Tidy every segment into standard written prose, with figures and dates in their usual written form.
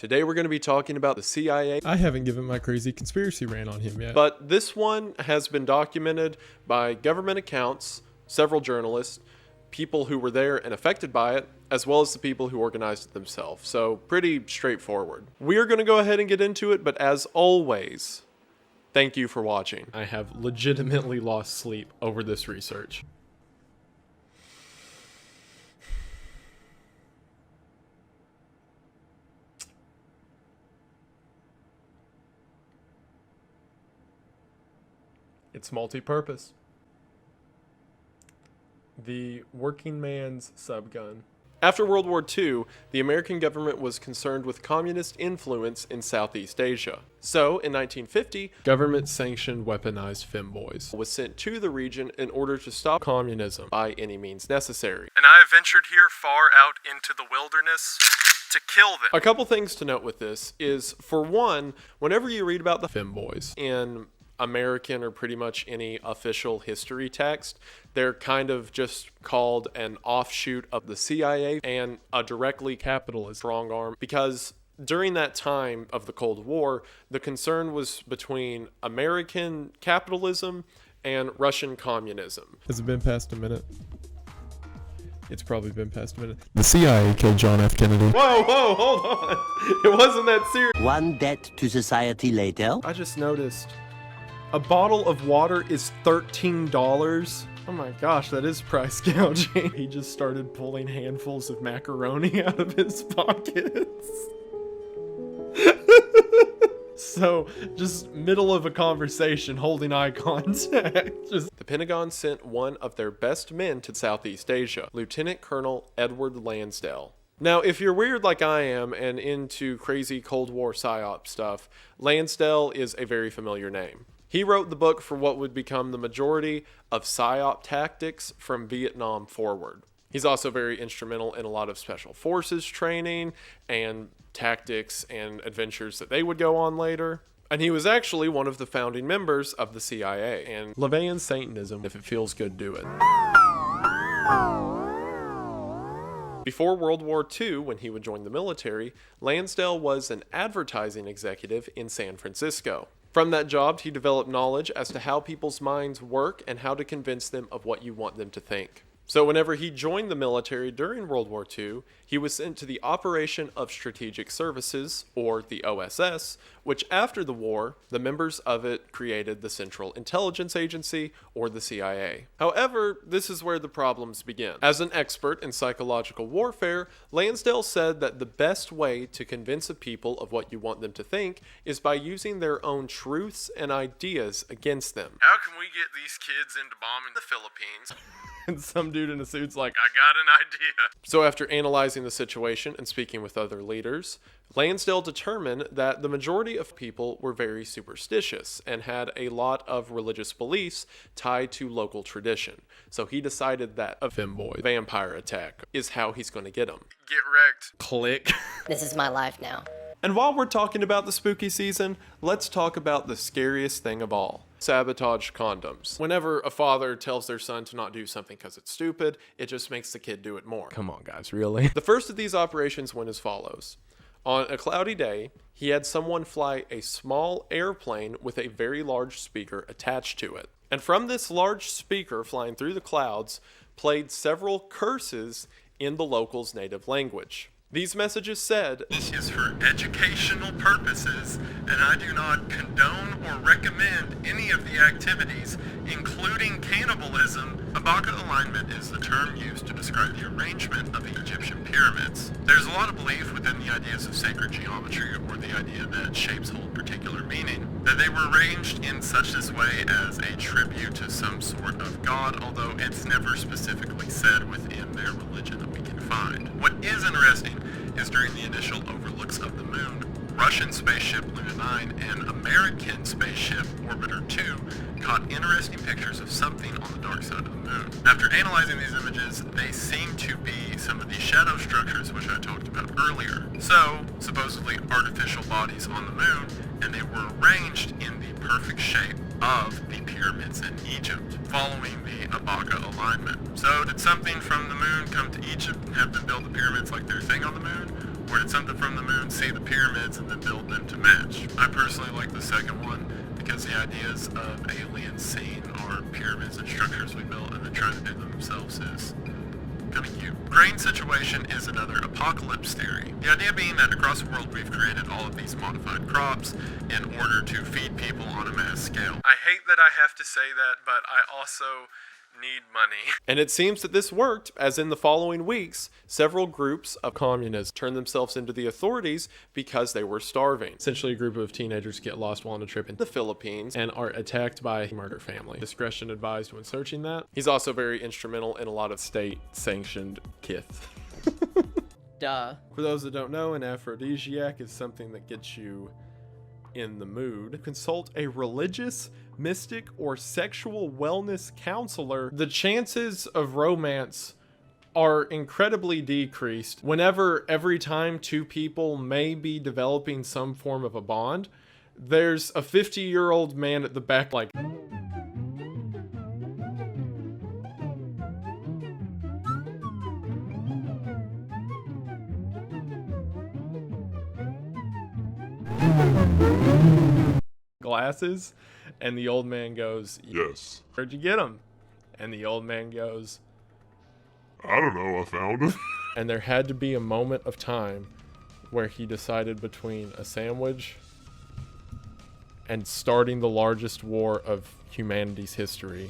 Today we're going to be talking about the CIA. I haven't given my crazy conspiracy rant on him yet. But this one has been documented by government accounts, several journalists, people who were there and affected by it, as well as the people who organized it themselves. So pretty straightforward. We are going to go ahead and get into it, but as always, thank you for watching. I have legitimately lost sleep over this research. It's multi-purpose. The working man's subgun. After World War II, the American government was concerned with communist influence in Southeast Asia. So, in 1950, government-sanctioned weaponized femboys was sent to the region in order to stop communism by any means necessary. And I have ventured here far out into the wilderness to kill them. A couple things to note with this is, for one, whenever you read about the femboys in American or pretty much any official history text, they're kind of just called an offshoot of the CIA and a directly capitalist strong arm, because during that time of the Cold War, the concern was between American capitalism and Russian communism. Has it been past a minute? It's probably been past a minute. The CIA killed John F. Kennedy. Whoa, hold on. It wasn't that serious. One debt to society later. I just noticed a bottle of water is $13. Oh my gosh, that is price gouging. He just started pulling handfuls of macaroni out of his pockets. So, just middle of a conversation, holding eye contact. The Pentagon sent one of their best men to Southeast Asia, Lieutenant Colonel Edward Lansdale. Now, if you're weird like I am and into crazy Cold War psyop stuff, Lansdale is a very familiar name. He wrote the book for what would become the majority of psyop tactics from Vietnam forward. He's also very instrumental in a lot of special forces training and tactics and adventures that they would go on later. And he was actually one of the founding members of the CIA. And LaVeyan Satanism, if it feels good, do it. Before World War II, when he would join the military, Lansdale was an advertising executive in San Francisco. From that job, he developed knowledge as to how people's minds work and how to convince them of what you want them to think. So whenever he joined the military during World War II, he was sent to the Operation of Strategic Services, or the OSS, which after the war, the members of it created the Central Intelligence Agency, or the CIA. However, this is where the problems begin. As an expert in psychological warfare, Lansdale said that the best way to convince a people of what you want them to think is by using their own truths and ideas against them. How can we get these kids into bombing the Philippines? And some dude in a suit's like, I got an idea. So after analyzing the situation and speaking with other leaders, Lansdale determined that the majority of people were very superstitious and had a lot of religious beliefs tied to local tradition. So he decided that a femboy vampire attack is how he's going to get them. Get wrecked. Click. This is my life now. And while we're talking about the spooky season, let's talk about the scariest thing of all. Sabotage condoms. Whenever a father tells their son to not do something because it's stupid, it just makes the kid do it more. Come on, guys, really? The first of these operations went as follows. On a cloudy day, he had someone fly a small airplane with a very large speaker attached to it. And from this large speaker flying through the clouds, played several curses in the locals' native language. These messages said, "This is for educational purposes, and I do not condone or recommend any of the activities, including cannibalism." Abaca alignment is the term used to describe the arrangement of the Egyptian pyramids. There's a lot of belief within the ideas of sacred geometry, or the idea that shapes hold particular meaning, that they were arranged in such this way as a tribute to some sort of god, although it's never specifically said within their religion that we can find. What is interesting is during the initial overlooks of the moon, Russian spaceship Luna 9 and American spaceship Orbiter 2 caught interesting pictures of something on the dark side of the moon. After analyzing these images, they seem to be some of the shadow structures which I talked about earlier. So, supposedly artificial bodies on the moon, and they were arranged in the perfect shape of the pyramids in Egypt, following the Abaca alignment. So did something from the moon come to Egypt and have them build the pyramids like their thing on the moon? Or did something from the moon see the pyramids and then build them to match? I personally like the second one because the ideas of aliens seeing our pyramids and structures we built and then trying to do them themselves is kind of cute. Grain situation is another apocalypse theory. The idea being that across the world we've created all of these modified crops in order to feed people on a mass scale. I hate that I have to say that, but I also need money. And it seems that this worked, as in the following weeks, several groups of communists turned themselves into the authorities because they were starving. Essentially, a group of teenagers get lost while on a trip in the Philippines and are attacked by a murder family. Discretion advised when searching that. He's also very instrumental in a lot of state-sanctioned kith. Duh. For those that don't know, an aphrodisiac is something that gets you in the mood. Consult a religious, mystic, or sexual wellness counselor. The chances of romance are incredibly decreased whenever every time two people may be developing some form of a bond, there's a 50-year-old man at the back like, glasses, and the old man goes, Yes. "Where'd you get them?" And the old man goes, I don't know, I found him. and there had to be a moment of time where he decided between a sandwich and starting the largest war of humanity's history,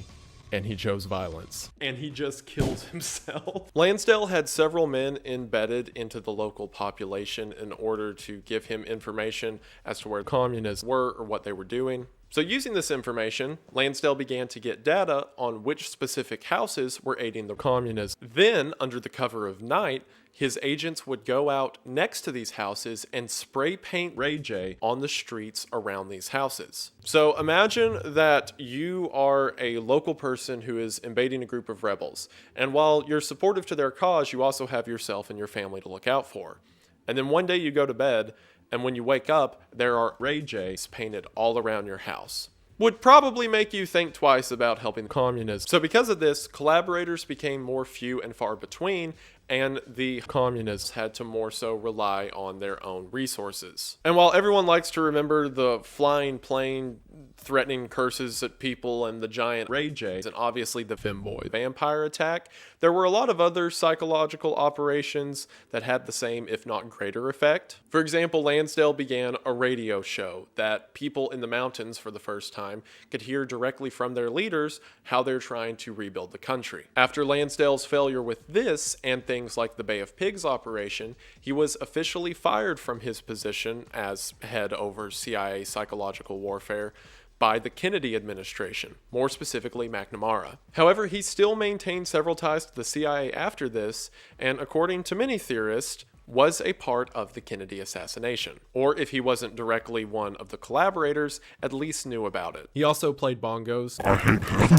and he chose violence. And he just killed himself. Lansdale had several men embedded into the local population in order to give him information as to where communists were or what they were doing. So using this information, Lansdale began to get data on which specific houses were aiding the communists. Then, under the cover of night, his agents would go out next to these houses and spray paint Ray J on the streets around these houses. So imagine that you are a local person who is invading a group of rebels. And while you're supportive to their cause, you also have yourself and your family to look out for. And then one day you go to bed, and when you wake up, there are Ray J's painted all around your house. Would probably make you think twice about helping communists. So because of this, collaborators became more few and far between, and the communists had to more so rely on their own resources. And while everyone likes to remember the flying plane threatening curses at people and the giant Ray J's, and obviously the Femboy vampire attack, there were a lot of other psychological operations that had the same, if not greater, effect. For example, Lansdale began a radio show that people in the mountains for the first time could hear directly from their leaders how they're trying to rebuild the country. After Lansdale's failure with this and things like the Bay of Pigs operation, he was officially fired from his position as head over CIA psychological warfare by the Kennedy administration, more specifically McNamara. However, he still maintained several ties to the CIA after this, and according to many theorists, was a part of the Kennedy assassination. Or if he wasn't directly one of the collaborators, at least knew about it. He also played bongos.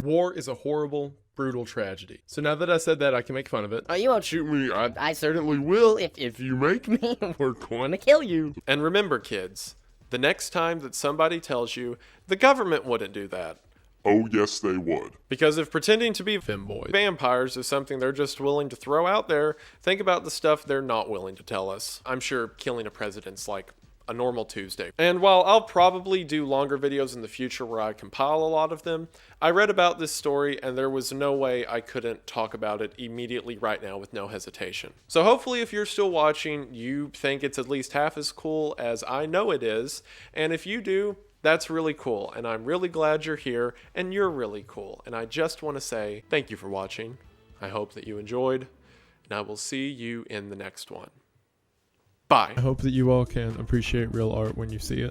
War is a horrible, brutal tragedy. So now that I said that, I can make fun of it. Oh, you won't shoot me. I certainly will if you make me. We're going to kill you. And remember, kids, the next time that somebody tells you the government wouldn't do that. Oh, yes, they would. Because if pretending to be femboys, vampires is something they're just willing to throw out there, think about the stuff they're not willing to tell us. I'm sure killing a president's like a normal Tuesday. And while I'll probably do longer videos in the future where I compile a lot of them, I read about this story and there was no way I couldn't talk about it immediately right now with no hesitation. So hopefully if you're still watching, you think it's at least half as cool as I know it is. And if you do, that's really cool. And I'm really glad you're here and you're really cool. And I just want to say thank you for watching. I hope that you enjoyed and I will see you in the next one. Bye. I hope that you all can appreciate real art when you see it.